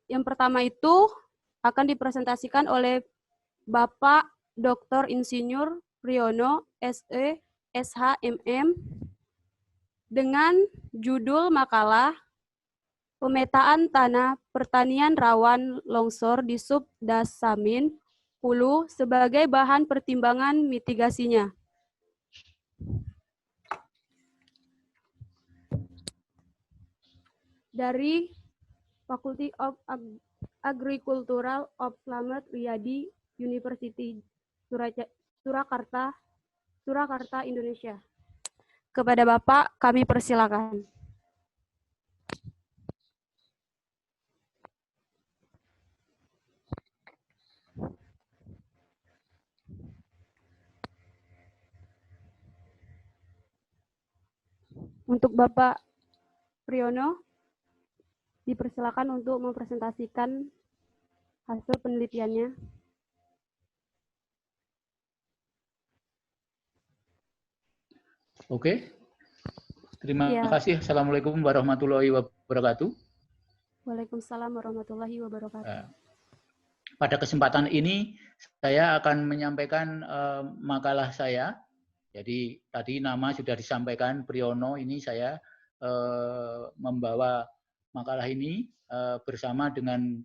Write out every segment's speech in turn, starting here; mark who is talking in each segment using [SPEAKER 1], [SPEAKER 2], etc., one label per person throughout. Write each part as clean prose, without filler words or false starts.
[SPEAKER 1] Yang pertama itu akan dipresentasikan oleh Bapak Dr. Insinyur Priyono, SE, SHMM, dengan judul makalah Pemetaan Tanah Pertanian Rawan Longsor di Subdasamin Hulu sebagai bahan pertimbangan mitigasinya. Dari Faculty of Agricultural of Slamet Riyadi University Surakarta, Indonesia. Kepada Bapak kami persilakan. Untuk Bapak Priyono, dipersilakan untuk mempresentasikan hasil penelitiannya.
[SPEAKER 2] Oke, terima kasih. Assalamualaikum warahmatullahi wabarakatuh.
[SPEAKER 1] Waalaikumsalam warahmatullahi wabarakatuh.
[SPEAKER 2] Pada kesempatan ini, saya akan menyampaikan makalah saya. Jadi tadi nama sudah disampaikan, Priyono. Ini saya membawa makalah ini bersama dengan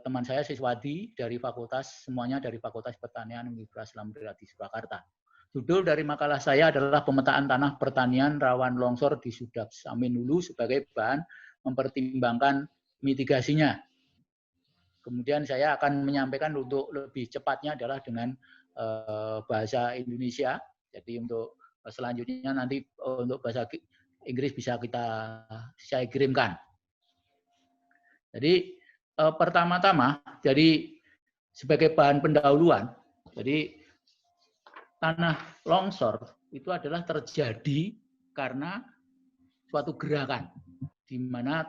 [SPEAKER 2] teman saya Siswadi dari fakultas, semuanya dari Fakultas Pertanian Universitas Islam Riyadi Surakarta. Judul dari makalah saya adalah Pemetaan Tanah Pertanian Rawan Longsor di Subdasamin Hulu sebagai bahan mempertimbangkan mitigasinya. Kemudian saya akan menyampaikan untuk lebih cepatnya adalah dengan bahasa Indonesia. Jadi untuk selanjutnya nanti untuk bahasa Inggris bisa saya kirimkan. Jadi pertama-tama, jadi sebagai bahan pendahuluan, jadi tanah longsor itu adalah terjadi karena suatu gerakan, di mana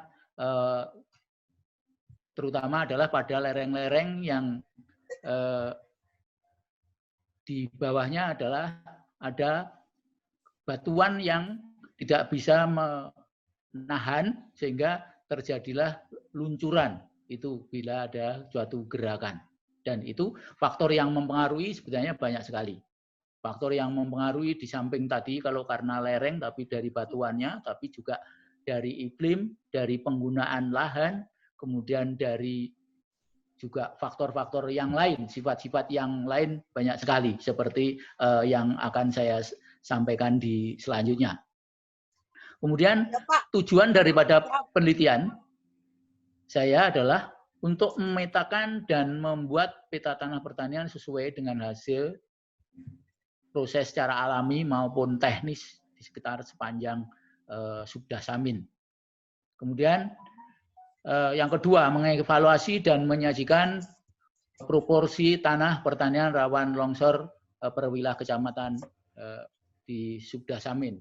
[SPEAKER 2] terutama adalah pada lereng-lereng yang di bawahnya adalah ada batuan yang tidak bisa menahan sehingga terjadilah luncuran itu bila ada suatu gerakan. Dan itu faktor yang mempengaruhi sebenarnya banyak sekali. Faktor yang mempengaruhi di samping tadi kalau karena lereng tapi dari batuannya, tapi juga dari iklim, dari penggunaan lahan, kemudian dari juga faktor-faktor yang lain, sifat-sifat yang lain banyak sekali seperti yang akan saya sampaikan di selanjutnya. Kemudian tujuan daripada penelitian saya adalah untuk memetakan dan membuat peta tanah pertanian sesuai dengan hasil proses secara alami maupun teknis di sekitar sepanjang Subdasamin. Kemudian yang kedua, mengevaluasi dan menyajikan proporsi tanah pertanian rawan longsor per wilayah kecamatan di Subdasamin.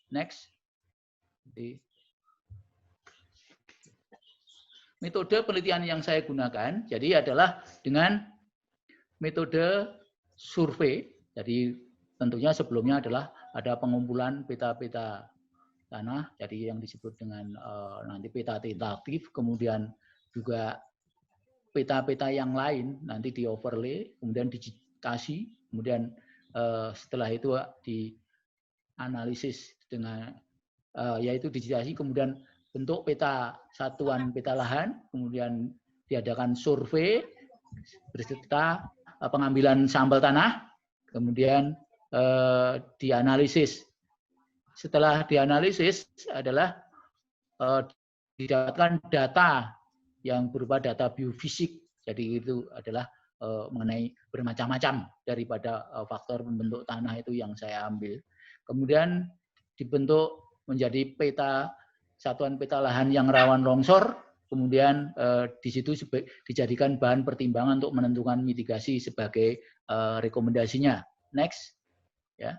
[SPEAKER 2] Next. Metode penelitian yang saya gunakan jadi adalah dengan metode survei. Jadi tentunya sebelumnya adalah ada pengumpulan peta-peta tanah, jadi yang disebut dengan nanti peta tentatif, kemudian juga peta-peta yang lain nanti di overlay, kemudian digitasi, kemudian setelah itu dianalisis dengan yaitu digitasi, kemudian bentuk peta satuan peta lahan, kemudian diadakan survei beserta pengambilan sampel tanah, kemudian dianalisis. Setelah dianalisis adalah didapatkan data yang berupa data biofisik. Jadi itu adalah mengenai bermacam-macam daripada faktor pembentuk tanah itu yang saya ambil. Kemudian dibentuk menjadi peta satuan peta lahan yang rawan longsor. Kemudian di situ dijadikan bahan pertimbangan untuk menentukan mitigasi sebagai rekomendasinya. Next, ya.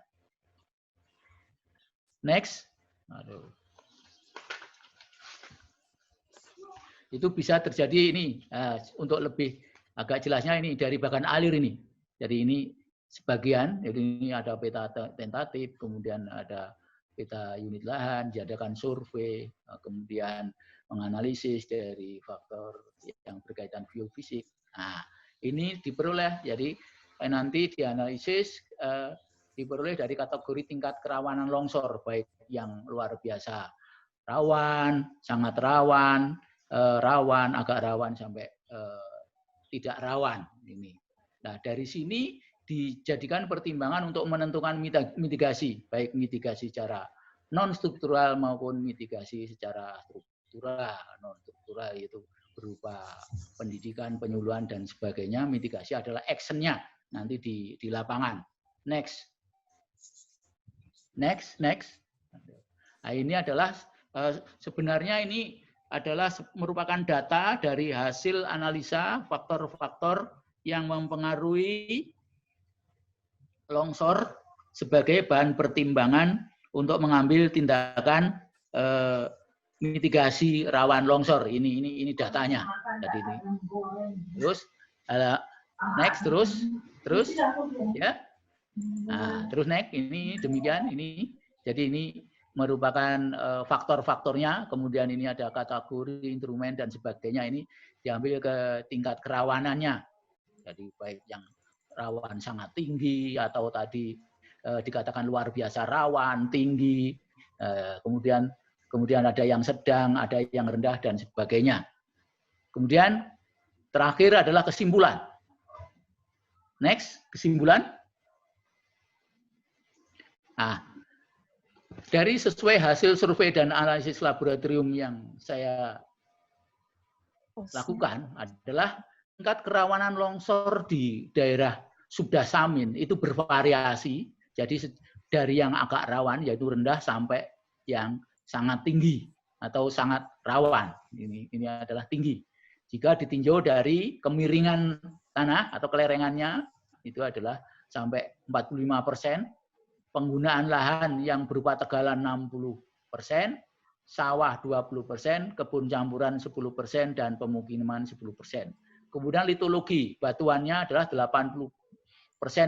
[SPEAKER 2] Next. Aduh. Itu bisa terjadi ini untuk lebih agak jelasnya ini dari bagan alir ini. Jadi ini sebagian, jadi ini ada peta tentatif, kemudian ada peta unit lahan, diadakan survei, kemudian menganalisis dari faktor yang berkaitan biofisik. Nah, ini diperoleh, jadi nanti dianalisis diperoleh dari kategori tingkat kerawanan longsor, baik yang luar biasa rawan, sangat rawan, rawan, agak rawan, sampai tidak rawan. Ini. Nah, dari sini dijadikan pertimbangan untuk menentukan mitigasi, baik mitigasi secara non-struktural maupun mitigasi secara struktural. Non-struktural itu berupa pendidikan, penyuluhan, dan sebagainya. Mitigasi adalah action-nya nanti di lapangan. Next. Nah, ini adalah sebenarnya ini adalah merupakan data dari hasil analisa faktor-faktor yang mempengaruhi longsor sebagai bahan pertimbangan untuk mengambil tindakan mitigasi rawan longsor. Ini datanya. Jadi ini. Terus next terus ya. Nah, terus next ini demikian ini. Jadi ini merupakan faktor-faktornya, kemudian ini ada kategori, instrumen, dan sebagainya, ini diambil ke tingkat kerawanannya. Jadi baik yang rawan sangat tinggi, atau tadi dikatakan luar biasa rawan, tinggi, kemudian ada yang sedang, ada yang rendah, dan sebagainya. Kemudian terakhir adalah kesimpulan. Next, kesimpulan. Nah, dari sesuai hasil survei dan analisis laboratorium yang saya lakukan adalah tingkat kerawanan longsor di daerah Subdasamin itu bervariasi. Jadi dari yang agak rawan yaitu rendah sampai yang sangat tinggi atau sangat rawan. Ini adalah tinggi. Jika ditinjau dari kemiringan tanah atau kelerengannya itu adalah sampai 45%. Penggunaan lahan yang berupa tegalan 60%, sawah 20%, kebun campuran 10%, dan pemukiman 10%. Kemudian litologi, batuannya adalah 80%,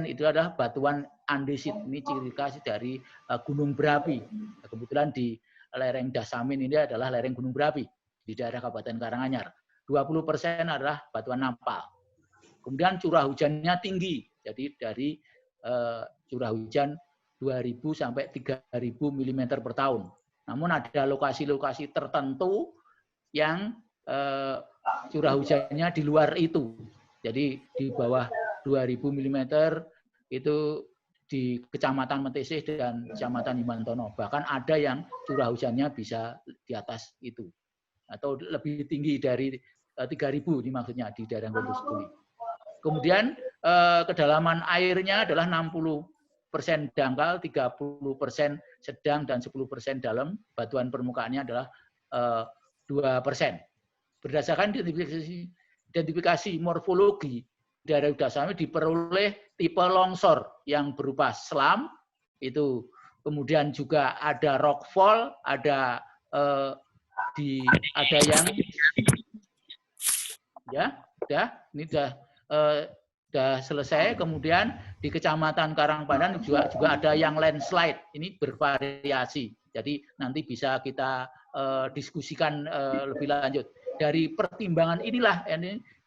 [SPEAKER 2] itu adalah batuan andesit. Ini ciri khas dari gunung berapi. Kebetulan di lereng Dasamin ini adalah lereng gunung berapi di daerah Kabupaten Karanganyar. 20% adalah batuan nampal. Kemudian curah hujannya tinggi, jadi dari curah hujan 2.000 sampai 3.000 mm per tahun. Namun ada lokasi-lokasi tertentu yang curah hujannya di luar itu. Jadi di bawah 2.000 mm itu di Kecamatan Mentesih dan Kecamatan Himantono. Bahkan ada yang curah hujannya bisa di atas itu. Atau lebih tinggi dari 3.000 ini maksudnya di daerah Gondosuli. Kemudian kedalaman airnya adalah 60% dangkal, 30% sedang, dan 10% dalam. Batuan permukaannya adalah 2%. Berdasarkan identifikasi morfologi, daerah Dasamin diperoleh tipe longsor yang berupa slam, itu kemudian juga ada rockfall, ada yang ya, ini sudah selesai. Kemudian di Kecamatan Karangpandan juga ada yang landslide. Ini bervariasi. Jadi nanti bisa kita diskusikan lebih lanjut. Dari pertimbangan inilah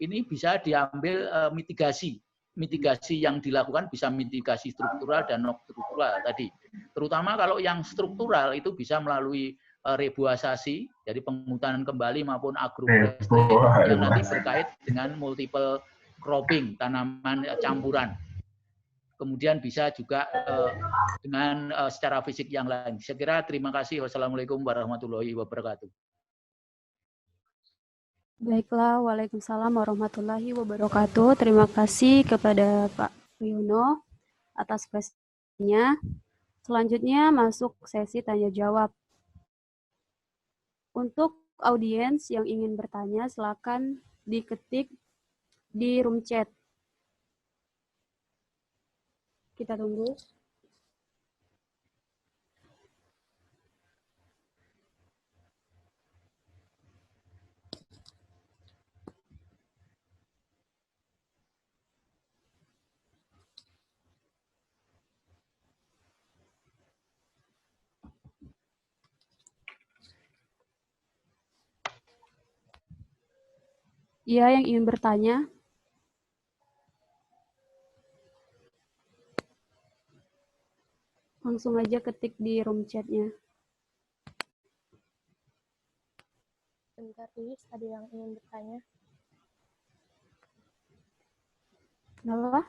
[SPEAKER 2] ini bisa diambil mitigasi. Mitigasi yang dilakukan bisa mitigasi struktural dan non struktural tadi. Terutama kalau yang struktural itu bisa melalui reboisasi, jadi penghutanan kembali, maupun agroforestry yang nanti berkait dengan multiple cropping, tanaman campuran. Kemudian bisa juga dengan secara fisik yang lain. Saya kira terima kasih. Wassalamualaikum warahmatullahi wabarakatuh.
[SPEAKER 1] Baiklah, waalaikumsalam warahmatullahi wabarakatuh. Terima kasih kepada Pak Priyono atas presentasinya. Selanjutnya masuk sesi tanya jawab. Untuk audiens yang ingin bertanya, silakan diketik di room chat. Kita tunggu. Iya, yang ingin bertanya. Langsung aja ketik di room chat-nya.
[SPEAKER 3] Bentar, Liz, ada yang ingin bertanya.
[SPEAKER 1] Kenapa?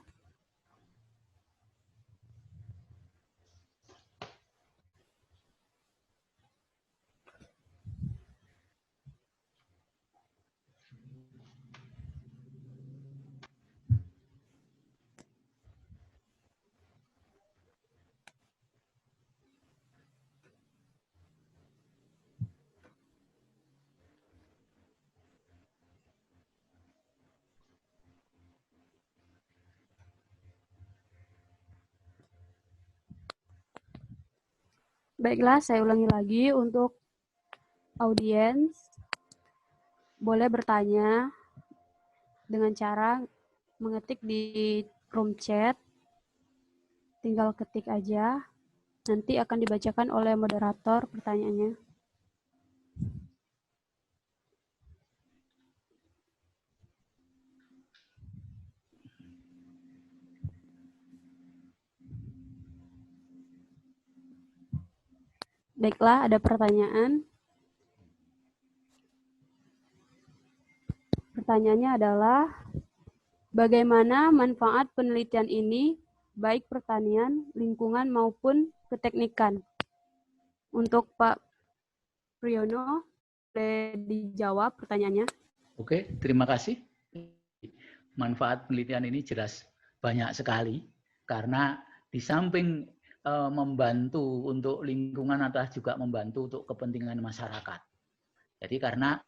[SPEAKER 1] Baiklah, saya ulangi lagi untuk audiens. Boleh bertanya dengan cara mengetik di room chat. Tinggal ketik aja. Nanti akan dibacakan oleh moderator pertanyaannya. Baiklah, ada pertanyaan. Pertanyaannya adalah, bagaimana manfaat penelitian ini baik pertanian, lingkungan, maupun keteknikan? Untuk Pak Priyono, boleh dijawab pertanyaannya?
[SPEAKER 2] Oke, terima kasih. Manfaat penelitian ini jelas banyak sekali, karena di samping membantu untuk lingkungan adalah juga membantu untuk kepentingan masyarakat. Jadi karena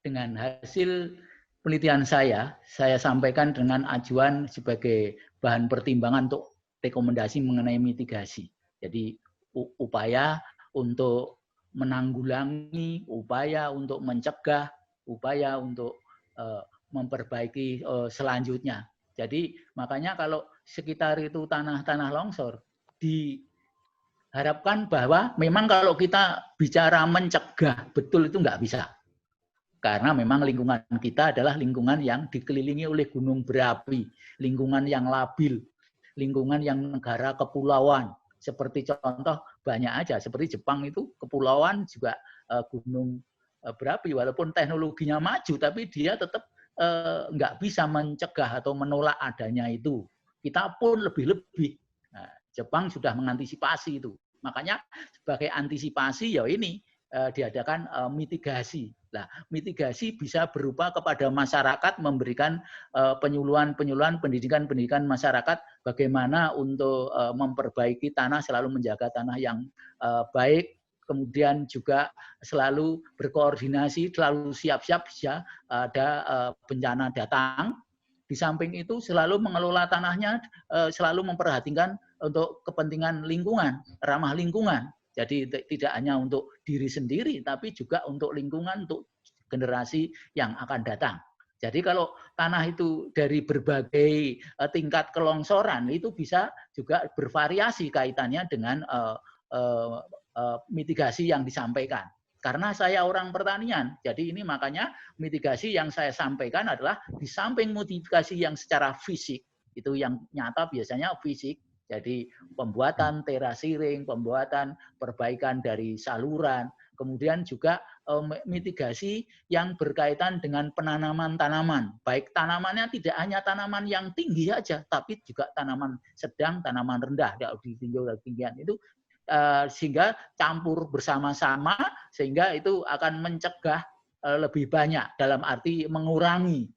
[SPEAKER 2] dengan hasil penelitian saya sampaikan dengan ajuan sebagai bahan pertimbangan untuk rekomendasi mengenai mitigasi. Jadi upaya untuk menanggulangi, upaya untuk mencegah, upaya untuk memperbaiki selanjutnya. Jadi makanya kalau sekitar itu tanah-tanah longsor, diharapkan bahwa memang kalau kita bicara mencegah betul itu nggak bisa. Karena memang lingkungan kita adalah lingkungan yang dikelilingi oleh gunung berapi, lingkungan yang labil, lingkungan yang negara kepulauan. Seperti contoh banyak aja, seperti Jepang itu kepulauan juga gunung berapi, walaupun teknologinya maju, tapi dia tetap nggak bisa mencegah atau menolak adanya itu. Kita pun lebih-lebih. Nah, Jepang sudah mengantisipasi itu. Makanya sebagai antisipasi ya ini diadakan mitigasi. Nah, mitigasi bisa berupa kepada masyarakat memberikan penyuluhan-penyuluhan, pendidikan-pendidikan masyarakat bagaimana untuk memperbaiki tanah, selalu menjaga tanah yang baik, kemudian juga selalu berkoordinasi, selalu siap-siap bisa ada bencana datang. Di samping itu selalu mengelola tanahnya, selalu memperhatikan untuk kepentingan lingkungan, ramah lingkungan. Jadi tidak hanya untuk diri sendiri, tapi juga untuk lingkungan, untuk generasi yang akan datang. Jadi kalau tanah itu dari berbagai tingkat kelongsoran, itu bisa juga bervariasi kaitannya dengan mitigasi yang disampaikan. Karena saya orang pertanian, jadi ini makanya mitigasi yang saya sampaikan adalah di samping mitigasi yang secara fisik, itu yang nyata biasanya fisik, jadi pembuatan terasiring, pembuatan perbaikan dari saluran, kemudian juga mitigasi yang berkaitan dengan penanaman tanaman. Baik tanamannya tidak hanya tanaman yang tinggi saja, tapi juga tanaman sedang, tanaman rendah, di tinggian itu sehingga campur bersama-sama, sehingga itu akan mencegah lebih banyak, dalam arti mengurangi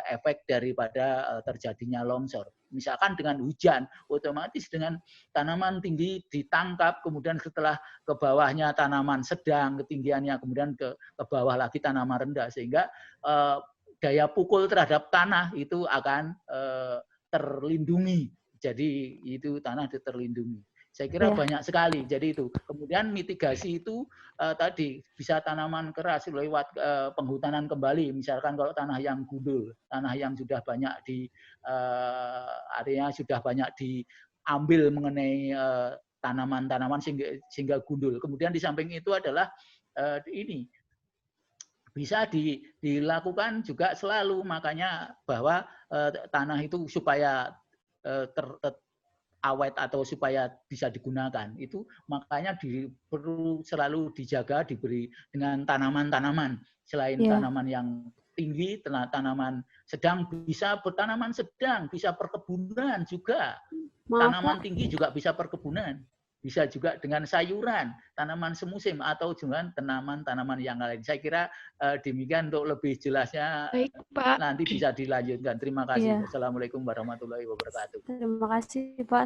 [SPEAKER 2] efek daripada terjadinya longsor. Misalkan dengan hujan, otomatis dengan tanaman tinggi ditangkap, kemudian setelah ke bawahnya tanaman sedang, ketinggiannya, kemudian ke bawah lagi tanaman rendah, sehingga daya pukul terhadap tanah itu akan terlindungi. Jadi itu tanah terlindungi. Saya kira banyak sekali. Jadi itu. Kemudian mitigasi itu tadi bisa tanaman keras lewat penghutanan kembali. Misalkan kalau tanah yang gundul, tanah yang sudah banyak di area sudah banyak diambil mengenai tanaman-tanaman sehingga gundul. Kemudian di samping itu adalah ini bisa dilakukan juga selalu, makanya bahwa tanah itu supaya awet atau supaya bisa digunakan itu makanya perlu selalu dijaga, diberi dengan tanaman-tanaman selain tanaman yang tinggi, tanaman sedang, bisa tanaman sedang, bisa perkebunan juga. Tanaman tinggi juga bisa perkebunan. Bisa juga dengan sayuran, tanaman semusim, atau dengan tanaman-tanaman yang lain. Saya kira demikian, untuk lebih jelasnya. Baik, Pak. Nanti bisa dilanjutkan. Terima kasih. Wassalamualaikum warahmatullahi wabarakatuh.
[SPEAKER 1] Terima kasih, Pak.